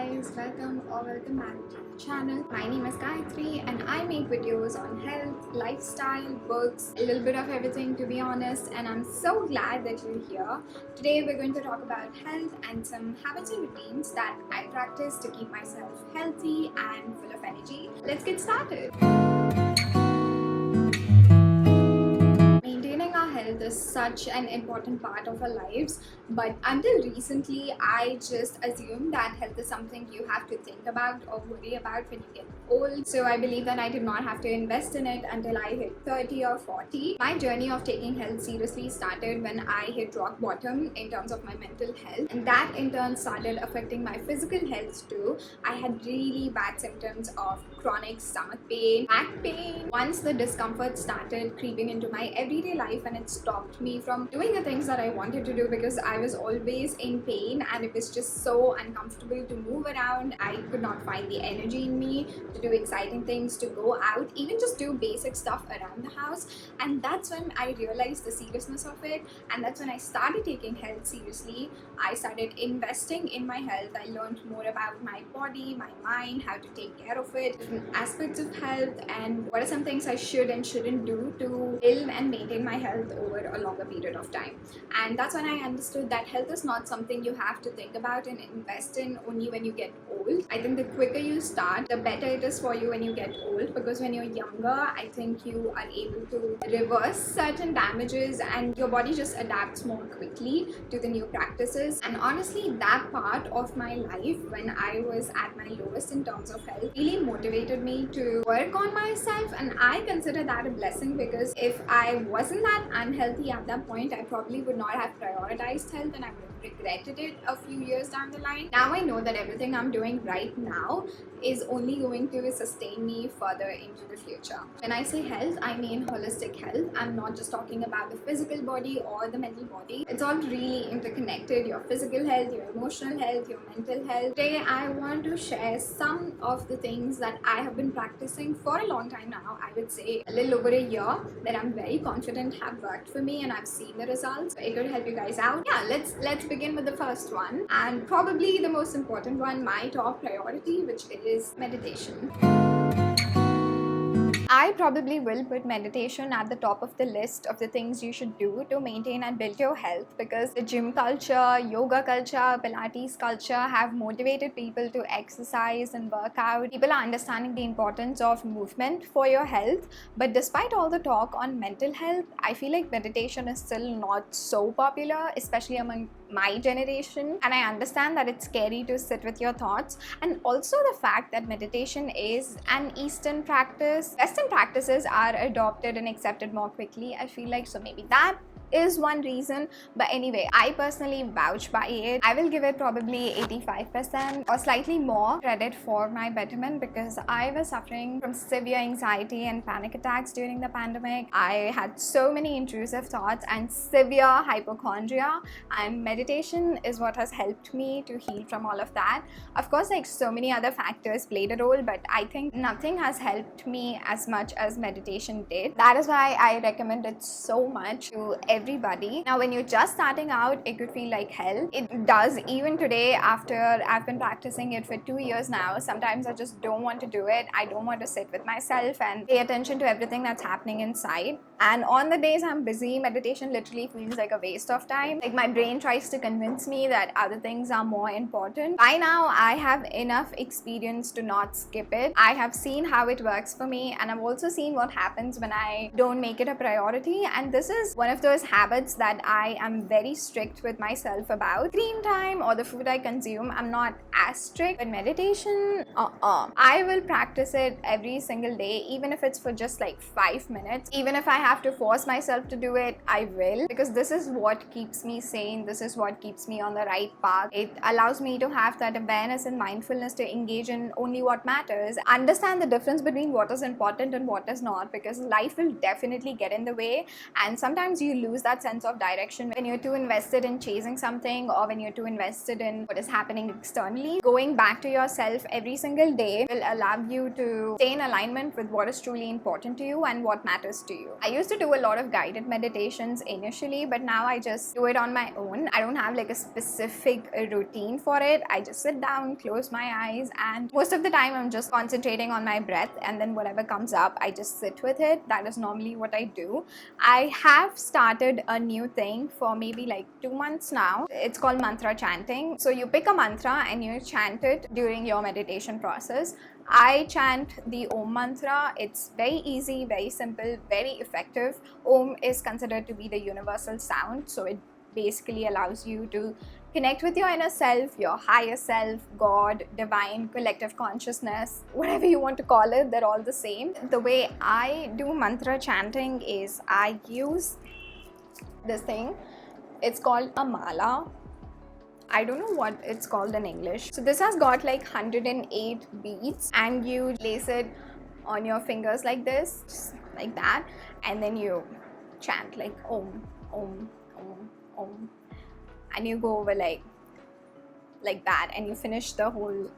guys, welcome back to the channel. My name is Gayatri and I make videos on health, lifestyle, books, a little bit of everything to be honest, and I'm so glad that you're here. Today we're going to talk about health and some habits and routines that I practice to keep myself healthy and full of energy. Let's get started. Maintaining our health is such an important part of our lives, but until recently, I just assumed that health is something you have to think about or worry about when you get old. So I believe that I did not have to invest in it until I hit 30 or 40. My journey of taking health seriously started when I hit rock bottom in terms of my mental health, and that in turn started affecting my physical health too. I had really bad symptoms of chronic stomach pain, back pain. Once the discomfort started creeping into my everyday life, and it stopped me from doing the things that I wanted to do because I was always in pain and it was just so uncomfortable to move around. I could not find the energy in me to do exciting things, to go out, even just do basic stuff around the house. And that's when I realized the seriousness of it, and that's when I started taking health seriously. I started investing in my health. I learned more about my body, my mind, how to take care of it, different aspects of health, and what are some things I should and shouldn't do to build and maintain my health over a longer period of time. And that's when I understood that health is not something you have to think about and invest in only when you get old. I think the quicker you start, the better it is for you when you get old, because when you're younger, I think you are able to reverse certain damages and your body just adapts more quickly to the new practices. And honestly, that part of my life when I was at my lowest in terms of health really motivated me to work on myself, and I consider that a blessing, because if I wasn't that unhealthy at that point, I probably would not have prioritized health and I would have regretted it a few years down the line. Now I know that everything I'm doing right now is only going to sustain me further into the future. When I say health, I mean holistic health. I'm not just talking about the physical body or the mental body. It's all really interconnected: your physical health, your emotional health, your mental health. Today I want to share some of the things that I have been practicing for a long time now. I would say a little over a year, that I'm very confident have worked for me and I've seen the results. It could help you guys out. Yeah, let's begin with the first one, and probably the most important one, my top priority, which is meditation. I probably will put meditation at the top of the list of the things you should do to maintain and build your health, because the gym culture, yoga culture, Pilates culture have motivated people to exercise and work out. People are understanding the importance of movement for your health. But despite all the talk on mental health, I feel like meditation is still not so popular, especially among my generation. And I understand that it's scary to sit with your thoughts, and also the fact that meditation is an Eastern practice. Western practices are adopted and accepted more quickly, I feel like, so maybe that is one reason. But anyway, I personally vouch by it. I will give it probably 85% or slightly more credit for my betterment, because I was suffering from severe anxiety and panic attacks during the pandemic. I had so many intrusive thoughts and severe hypochondria, and meditation is what has helped me to heal from all of that. Of course, like, so many other factors played a role, but I think nothing has helped me as much as meditation did. That is why I recommend it so much to everybody. Now, when you're just starting out, it could feel like hell. It does even today, after I've been practicing it for 2 years now. Sometimes I just don't want to do it. I don't want to sit with myself and pay attention to everything that's happening inside. And on the days I'm busy, meditation literally feels like a waste of time. Like, my brain tries to convince me that other things are more important. By now, I have enough experience to not skip it. I have seen how it works for me, and I've also seen what happens when I don't make it a priority. And this is one of those habits that I am very strict with myself about. Screen time or the food I consume, I'm not as strict. But meditation, I will practice it every single day, even if it's for just like 5 minutes. Even if I have to force myself to do it, I will, because this is what keeps me sane. This is what keeps me on the right path. It allows me to have that awareness and mindfulness to engage in only what matters, understand the difference between what is important and what is not, because life will definitely get in the way, and sometimes you lose lose that sense of direction. When you're too invested in chasing something, or when you're too invested in what is happening externally, going back to yourself every single day will allow you to stay in alignment with what is truly important to you and what matters to you. I used to do a lot of guided meditations initially, but now I just do it on my own. I don't have like a specific routine for it. I just sit down, close my eyes, and most of the time I'm just concentrating on my breath, and then whatever comes up, I just sit with it. That is normally what I do. I have started a new thing for maybe like 2 months now. It's called mantra chanting. So you pick a mantra and you chant it during your meditation process. I chant the Om mantra. It's very easy, very simple, very effective. Om is considered to be the universal sound, so it basically allows you to connect with your inner self, your higher self, God, divine, collective consciousness, whatever you want to call it, they're all the same. The way I do mantra chanting is I use this thing. It's called a mala. I don't know what it's called in English. So this has got like 108 beads, and you place it on your fingers like this, just like that, and then you chant like Om, Om, Om, Om, and you go over like that, and you finish the whole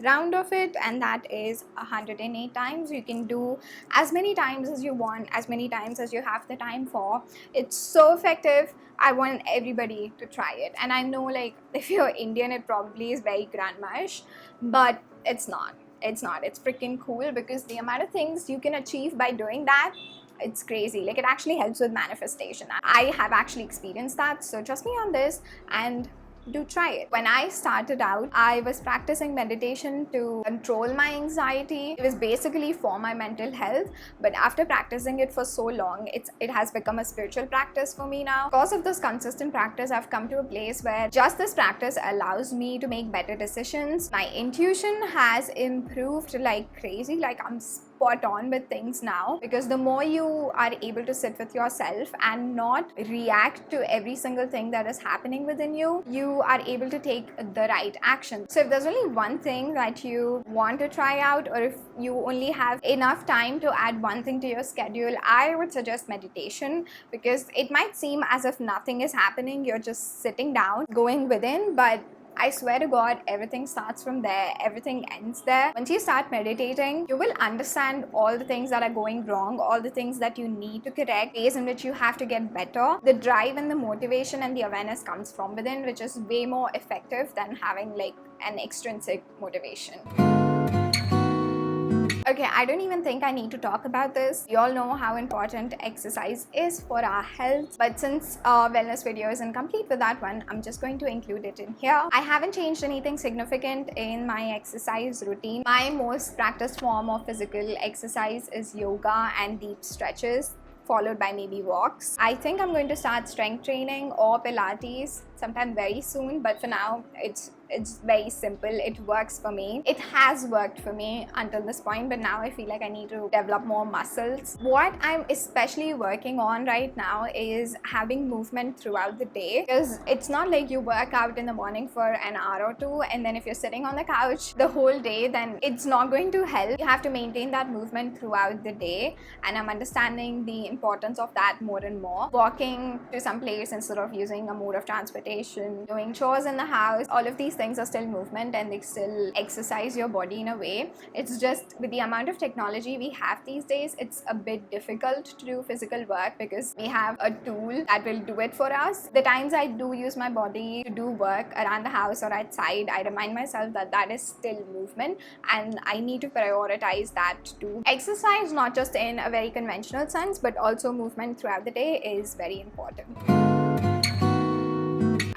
round of it, and that is 108 times. You can do as many times as you want, as many times as you have the time for. It's so effective. I want everybody to try it. And I know, like, if you're Indian, it probably is very grandmash, but it's not. It's freaking cool, because the amount of things you can achieve by doing that, it's crazy. Like, it actually helps with manifestation. I have actually experienced that, so trust me on this and do try it. When I started out, I was practicing meditation to control my anxiety. It was basically for my mental health, but after practicing it for so long, it has become a spiritual practice for me now. Because of this consistent practice, I've come to a place where just this practice allows me to make better decisions. My intuition has improved like crazy. Like, I'm spot on with things now, because the more you are able to sit with yourself and not react to every single thing that is happening within you, you are able to take the right action. So if there's only one thing that you want to try out, or if you only have enough time to add one thing to your schedule, I would suggest meditation, because it might seem as if nothing is happening, you're just sitting down going within, but I swear to God, everything starts from there, everything ends there. Once you start meditating, you will understand all the things that are going wrong, all the things that you need to correct, ways in which you have to get better. The drive and the motivation and the awareness comes from within, which is way more effective than having like an extrinsic motivation. Okay, I don't even think I need to talk about this. You all know how important exercise is for our health, but since our wellness video isn't complete with that one, I'm just going to include it in here. I haven't changed anything significant in my exercise routine. My most practiced form of physical exercise is yoga and deep stretches, followed by maybe walks. I think I'm going to start strength training or Pilates sometime very soon, but for now it's very simple. It works for me. It has worked for me until this point, but now I feel like I need to develop more muscles. What I'm especially working on right now is having movement throughout the day, because it's not like you work out in the morning for an hour or two, and then if you're sitting on the couch the whole day, then it's not going to help. You have to maintain that movement throughout the day, and I'm understanding the importance of that more and more. Walking to some place instead of using a mode of transportation, doing chores in the house, all of these things are still movement, and they still exercise your body in a way. It's just with the amount of technology we have these days, it's a bit difficult to do physical work, because we have a tool that will do it for us. The times I do use my body to do work around the house or outside, I remind myself that that is still movement, and I need to prioritize that too. Exercise, not just in a very conventional sense, but also movement throughout the day, is very important.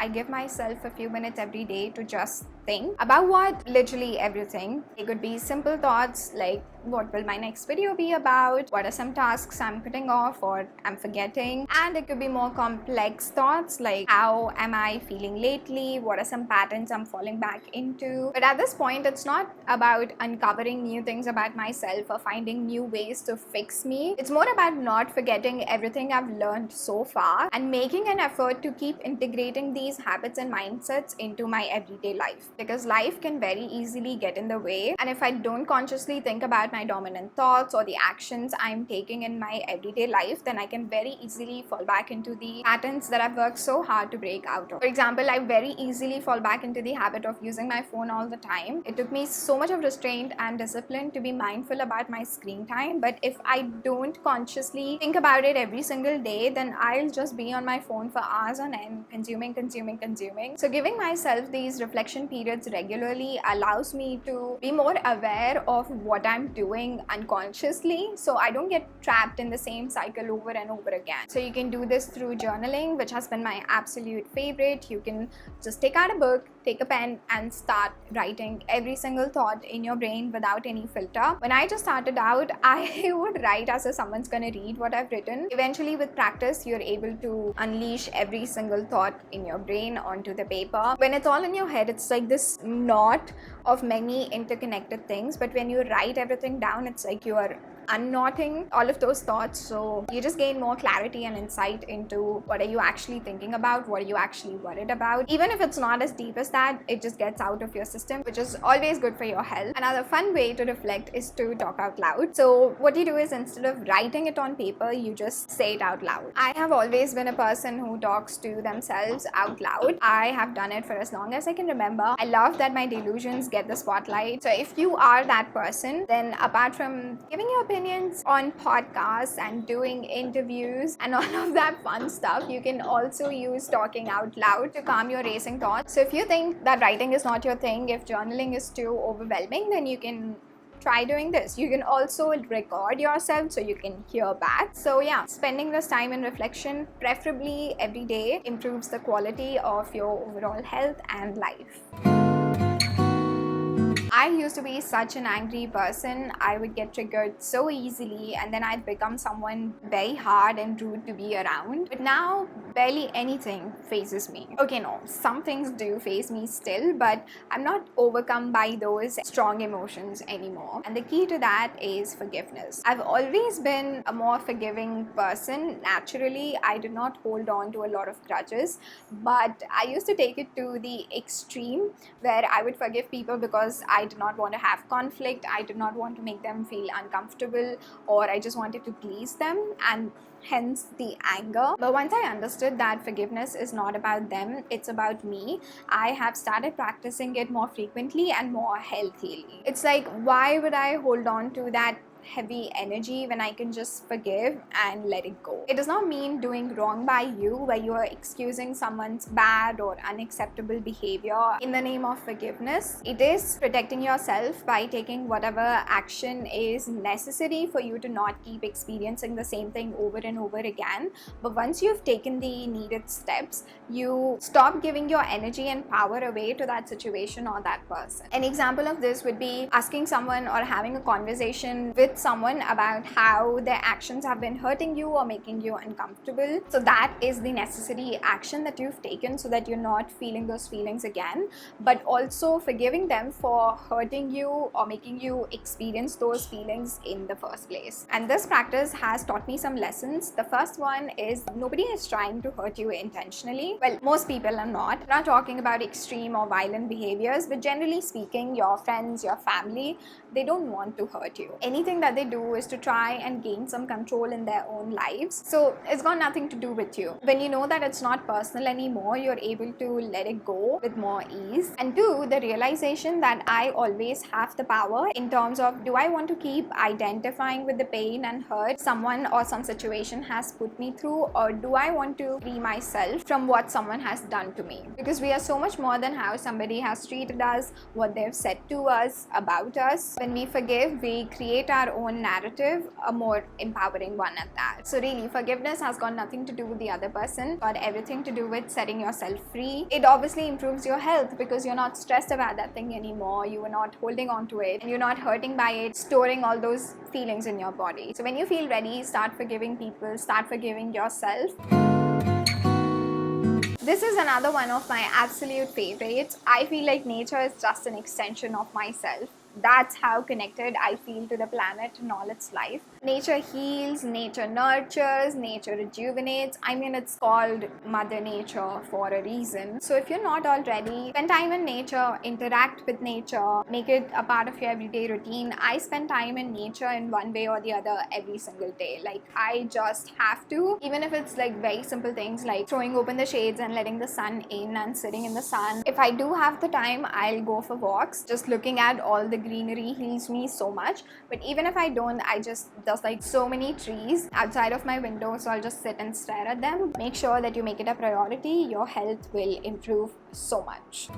I give myself a few minutes every day to just think about what? Literally everything. It could be simple thoughts like, what will my next video be about? What are some tasks I'm putting off or I'm forgetting? And it could be more complex thoughts like, how am I feeling lately? What are some patterns I'm falling back into? But at this point, it's not about uncovering new things about myself or finding new ways to fix me. It's more about not forgetting everything I've learned so far and making an effort to keep integrating these habits and mindsets into my everyday life, because life can very easily get in the way, and if I don't consciously think about about my dominant thoughts or the actions I'm taking in my everyday life, then I can very easily fall back into the patterns that I've worked so hard to break out of. For example, I very easily fall back into the habit of using my phone all the time. It took me so much of restraint and discipline to be mindful about my screen time, but if I don't consciously think about it every single day, then I'll just be on my phone for hours on end, consuming. So giving myself these reflection periods regularly allows me to be more aware of what I'm doing unconsciously, so I don't get trapped in the same cycle over and over again. So you can do this through journaling, which has been my absolute favorite. You can just take out a book, take a pen, and start writing every single thought in your brain without any filter. When I just started out, I would write as if someone's gonna read what I've written. Eventually, with practice, you're able to unleash every single thought in your brain onto the paper. When it's all in your head, it's like this knot of many interconnected things, but when you write everything down, it's like you are unknotting all of those thoughts, so you just gain more clarity and insight into what are you actually thinking about, what are you actually worried about. Even if it's not as deep as that, it just gets out of your system, which is always good for your health. Another fun way to reflect is to talk out loud. So what you do is, instead of writing it on paper, you just say it out loud. I have always been a person who talks to themselves out loud. I have done it for as long as I can remember. I love that my delusions get the spotlight. So if you are that person, then apart from giving your opinions on podcasts and doing interviews and all of that fun stuff, you can also use talking out loud to calm your racing thoughts. So if you think that writing is not your thing, if journaling is too overwhelming, then you can try doing this. You can also record yourself so you can hear back. So yeah, spending this time in reflection, preferably every day, improves the quality of your overall health and life. I used to be such an angry person. I would get triggered so easily, and then I'd become someone very hard and rude to be around. But now, barely anything phases me. Okay, no, some things do phase me still, but I'm not overcome by those strong emotions anymore. And the key to that is forgiveness. I've always been a more forgiving person. Naturally, I did not hold on to a lot of grudges, but I used to take it to the extreme where I would forgive people because I did not want to have conflict, I did not want to make them feel uncomfortable, or I just wanted to please them, and hence the anger. But once I understood that forgiveness is not about them, it's about me, I have started practicing it more frequently and more healthily. It's like, why would I hold on to that heavy energy when I can just forgive and let it go? It does not mean doing wrong by you, where you are excusing someone's bad or unacceptable behavior in the name of forgiveness. It is protecting yourself by taking whatever action is necessary for you to not keep experiencing the same thing over and over again. But once you've taken the needed steps, you stop giving your energy and power away to that situation or that person. An example of this would be asking someone or having a conversation with someone about how their actions have been hurting you or making you uncomfortable. So that is the necessary action that you've taken so that you're not feeling those feelings again, but also forgiving them for hurting you or making you experience those feelings in the first place. And this practice has taught me some lessons. The first one is, nobody is trying to hurt you intentionally. Well, most people are not. I'm not talking about extreme or violent behaviors, but generally speaking, your friends, your family, they don't want to hurt you. Anything that they do is to try and gain some control in their own lives. So it's got nothing to do with you. When you know that it's not personal anymore, you're able to let it go with more ease. And two, the realization that I always have the power in terms of, do I want to keep identifying with the pain and hurt someone or some situation has put me through, or do I want to free myself from what someone has done to me? Because we are so much more than how somebody has treated us, what they've said to us, about us. When we forgive, we create our own narrative, a more empowering one at that. So really, forgiveness has got nothing to do with the other person, got everything to do with setting yourself free. It obviously improves your health because you're not stressed about that thing anymore, you are not holding on to it, and you're not hurting by it, storing all those feelings in your body. So when you feel ready, start forgiving people, start forgiving yourself. This is another one of my absolute favorites. I feel like nature is just an extension of myself. That's how connected I feel to the planet and all its life. Nature heals, nature nurtures, nature rejuvenates. I mean, it's called Mother Nature for a reason. So if you're not already, spend time in nature, interact with nature, make it a part of your everyday routine. I spend time in nature in one way or the other every single day. Like, I just have to, even if it's like very simple things like throwing open the shades and letting the sun in and sitting in the sun. If I do have the time, I'll go for walks. Just looking at all the greenery heals me so much. But even if I don't, there's like so many trees outside of my window, so I'll just sit and stare at them. Make sure that you make it a priority. Your health will improve so much.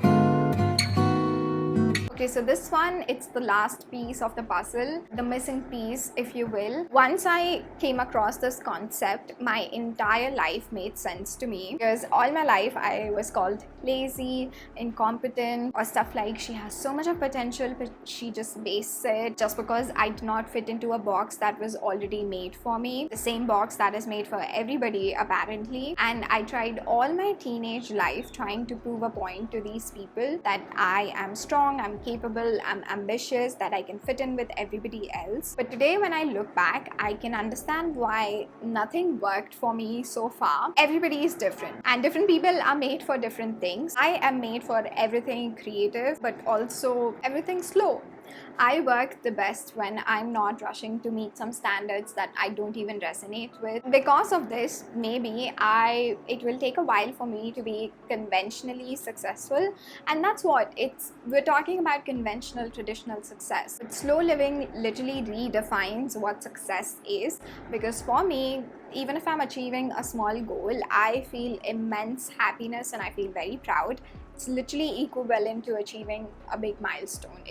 Okay, so this one, it's the last piece of the puzzle, the missing piece, if you will. Once I came across this concept, my entire life made sense to me, because all my life I was called lazy, incompetent, or stuff like she has so much of potential but she just wastes it, just because I did not fit into a box that was already made for me, the same box that is made for everybody apparently. And I tried all my teenage life trying to prove a point to these people that I am strong, I'm capable, I'm ambitious, that I can fit in with everybody else. But today when I look back, I can understand why nothing worked for me so far. Everybody is different and different people are made for different things. I am made for everything creative but also everything slow. I work the best when I'm not rushing to meet some standards that I don't even resonate with. Because of this, maybe it will take a while for me to be conventionally successful, and that's what we're talking about, conventional traditional success. But slow living literally redefines what success is, because for me, even if I'm achieving a small goal, I feel immense happiness and I feel very proud. It's literally equivalent to achieving a big milestone.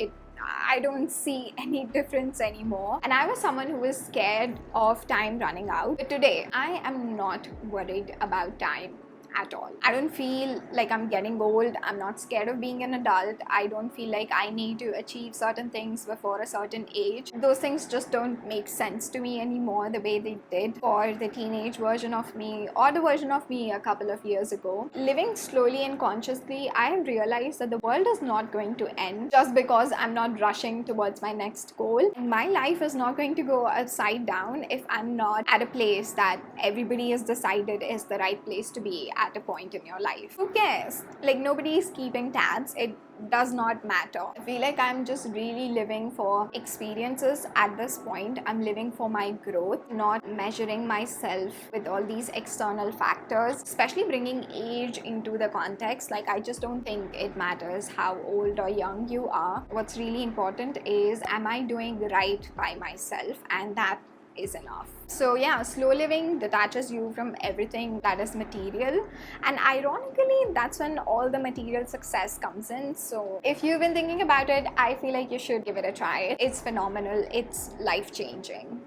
I don't see any difference anymore. And I was someone who was scared of time running out. But today, I am not worried about time at all. I don't feel like I'm getting old. I'm not scared of being an adult. I don't feel like I need to achieve certain things before a certain age. Those things just don't make sense to me anymore the way they did for the teenage version of me or the version of me a couple of years ago. Living slowly and consciously, I have realized that the world is not going to end just because I'm not rushing towards my next goal. And my life is not going to go upside down if I'm not at a place that everybody has decided is the right place to be at a point in your life. Who cares? Like, nobody is keeping tabs. It does not matter. I feel like I'm just really living for experiences at this point. I'm living for my growth, not measuring myself with all these external factors, especially bringing age into the context. Like, I just don't think it matters how old or young you are. What's really important is, am I doing right by myself? And that is enough. So yeah, slow living detaches you from everything that is material, and ironically that's when all the material success comes in. So if you've been thinking about it, I feel like you should give it a try. It's phenomenal. It's life-changing.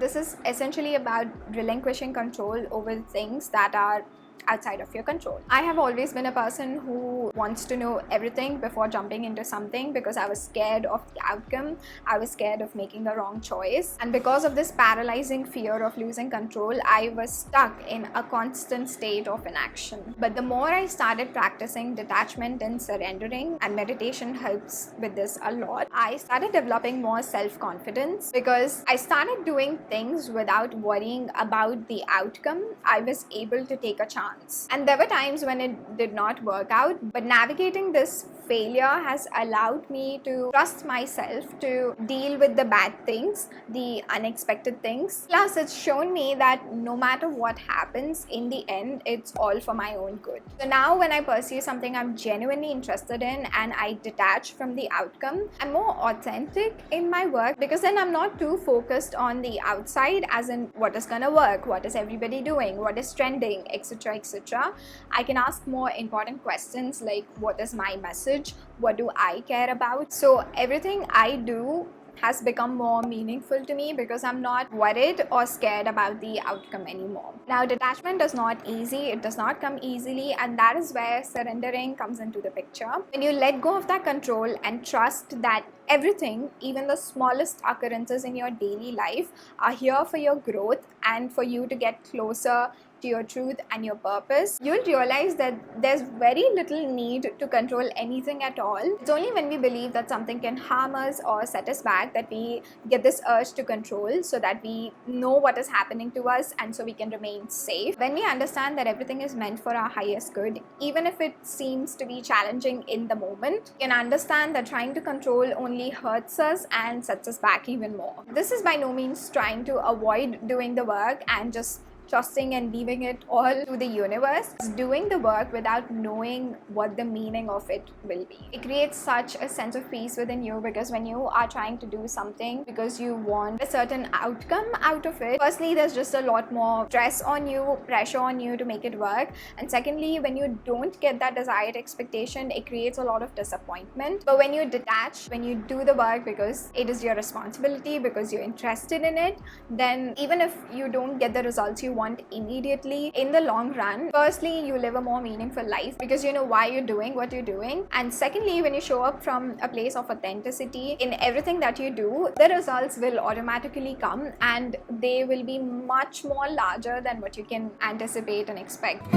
This is essentially about relinquishing control over things that are outside of your control. I have always been a person who wants to know everything before jumping into something, because I was scared of the outcome. I was scared of making the wrong choice. And because of this paralyzing fear of losing control, I was stuck in a constant state of inaction. But the more I started practicing detachment and surrendering, and meditation helps with this a lot, I started developing more self-confidence, because I started doing things without worrying about the outcome. I was able to take a chance. And there were times when it did not work out, but navigating this failure has allowed me to trust myself to deal with the bad things, the unexpected things. Plus, it's shown me that no matter what happens, in the end, it's all for my own good. So now when I pursue something I'm genuinely interested in and I detach from the outcome, I'm more authentic in my work, because then I'm not too focused on the outside, as in what is gonna work, what is everybody doing, what is trending, etc. etc. I can ask more important questions like, what is my message? What do I care about? So everything I do has become more meaningful to me, because I'm not worried or scared about the outcome anymore. Now, detachment is not easy. It does not come easily, and that is where surrendering comes into the picture. When you let go of that control and trust that everything, even the smallest occurrences in your daily life, are here for your growth and for you to get closer to your truth and your purpose, you'll realize that there's very little need to control anything at all. It's only when we believe that something can harm us or set us back that we get this urge to control, so that we know what is happening to us and so we can remain safe. When we understand that everything is meant for our highest good, even if it seems to be challenging in the moment, we can understand that trying to control only hurts us and sets us back even more. This is by no means trying to avoid doing the work and just trusting and leaving it all to the universe. It's doing the work without knowing what the meaning of it will be. It creates such a sense of peace within you, because when you are trying to do something because you want a certain outcome out of it, firstly, there's just a lot more stress on you, pressure on you to make it work. And secondly, when you don't get that desired expectation, it creates a lot of disappointment. But when you detach, when you do the work because it is your responsibility, because you're interested in it, then even if you don't get the results you want immediately, in the long run, firstly, you live a more meaningful life because you know why you're doing what you're doing. And secondly, when you show up from a place of authenticity in everything that you do, the results will automatically come, and they will be much more larger than what you can anticipate and expect.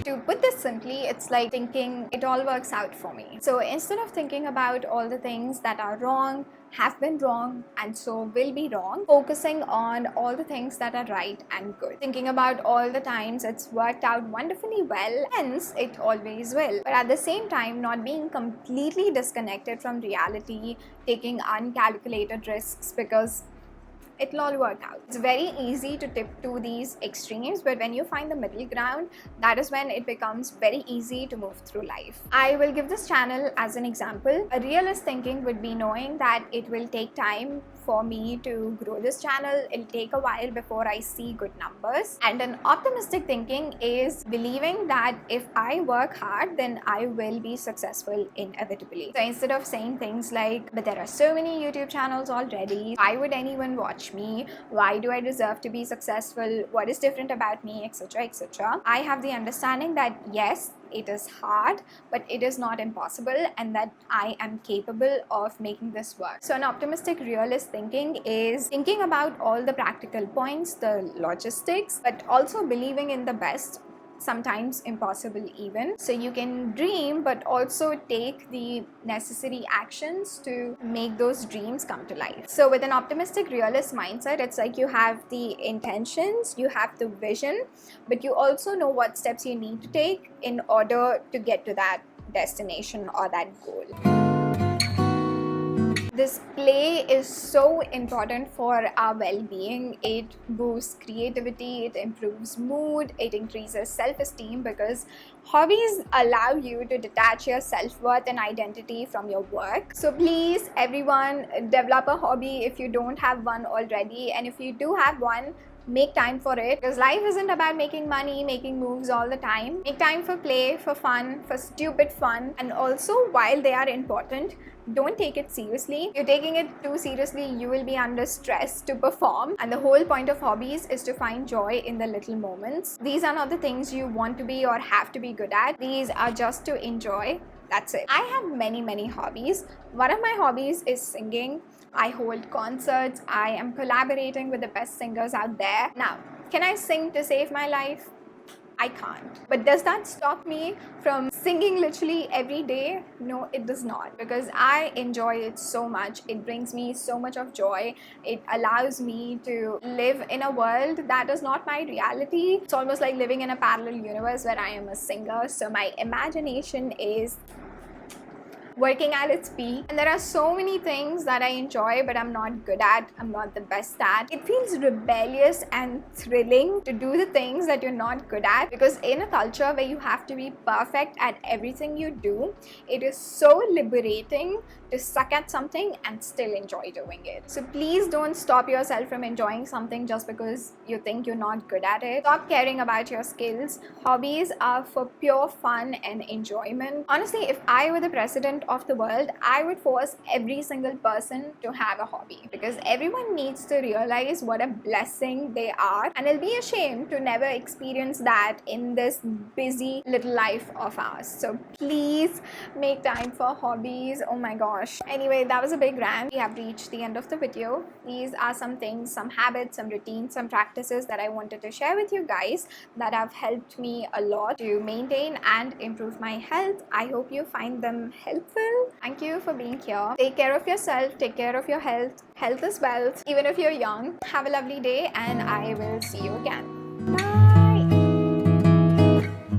To put this simply, it's like thinking it all works out for me. So instead of thinking about all the things that are wrong, have been wrong, and so will be wrong, focusing on all the things that are right and good. Thinking about all the times it's worked out wonderfully well, hence it always will. But at the same time, not being completely disconnected from reality, taking uncalculated risks because it'll all work out. It's very easy to tip to these extremes, but when you find the middle ground, that is when it becomes very easy to move through life. I will give this channel as an example. A realist thinking would be knowing that it will take time for me to grow this channel. It'll take a while before I see good numbers. And an optimistic thinking is believing that if I work hard, then I will be successful inevitably. So instead of saying things like, but there are so many YouTube channels already, why would anyone watch me? Why do I deserve to be successful? What is different about me? Etc. etc. I have the understanding that yes, it is hard, but it is not impossible, and that I am capable of making this work. So an optimistic realist thinking is thinking about all the practical points, the logistics, but also believing in the best, sometimes impossible even. So you can dream but also take the necessary actions to make those dreams come to life. So with an optimistic realist mindset, it's like you have the intentions, you have the vision, but you also know what steps you need to take in order to get to that destination or that goal. This play is so important for our well-being. It boosts creativity, it improves mood, it increases self-esteem, because hobbies allow you to detach your self-worth and identity from your work. So please, everyone, develop a hobby if you don't have one already, and if you do have one, make time for it, because life isn't about making money, making moves all the time. Make time for play, for fun, for stupid fun. And also, while they are important, don't take it seriously. If you're taking it too seriously, you will be under stress to perform. And the whole point of hobbies is to find joy in the little moments. These are not the things you want to be or have to be good at. These are just to enjoy. That's it. I have many hobbies. One of my hobbies is singing. I hold concerts. I am collaborating with the best singers out there. Now, can I sing to save my life? I can't. But does that stop me from singing literally every day? No, it does not, because I enjoy it so much. It brings me so much of joy. It allows me to live in a world that is not my reality. It's almost like living in a parallel universe where I am a singer. So my imagination is working at its peak, and there are so many things that I enjoy but I'm not good at, I'm not the best at. It feels rebellious and thrilling to do the things that you're not good at, because in a culture where you have to be perfect at everything you do, it is so liberating to suck at something and still enjoy doing it. So please don't stop yourself from enjoying something just because you think you're not good at it. Stop caring about your skills. Hobbies are for pure fun and enjoyment. Honestly, if I were the president of the world, I would force every single person to have a hobby, because everyone needs to realize what a blessing they are, and it'll be a shame to never experience that in this busy little life of ours. So please make time for hobbies. Oh my gosh. Anyway, that was a big rant. We have reached the end of the video. These are some things, some habits, some routines, some practices that I wanted to share with you guys that have helped me a lot to maintain and improve my health. I hope you find them helpful. Thank you for being here. Take care of yourself, take care of your health. Health is wealth. Even if you're young, have a lovely day, and I will see you again.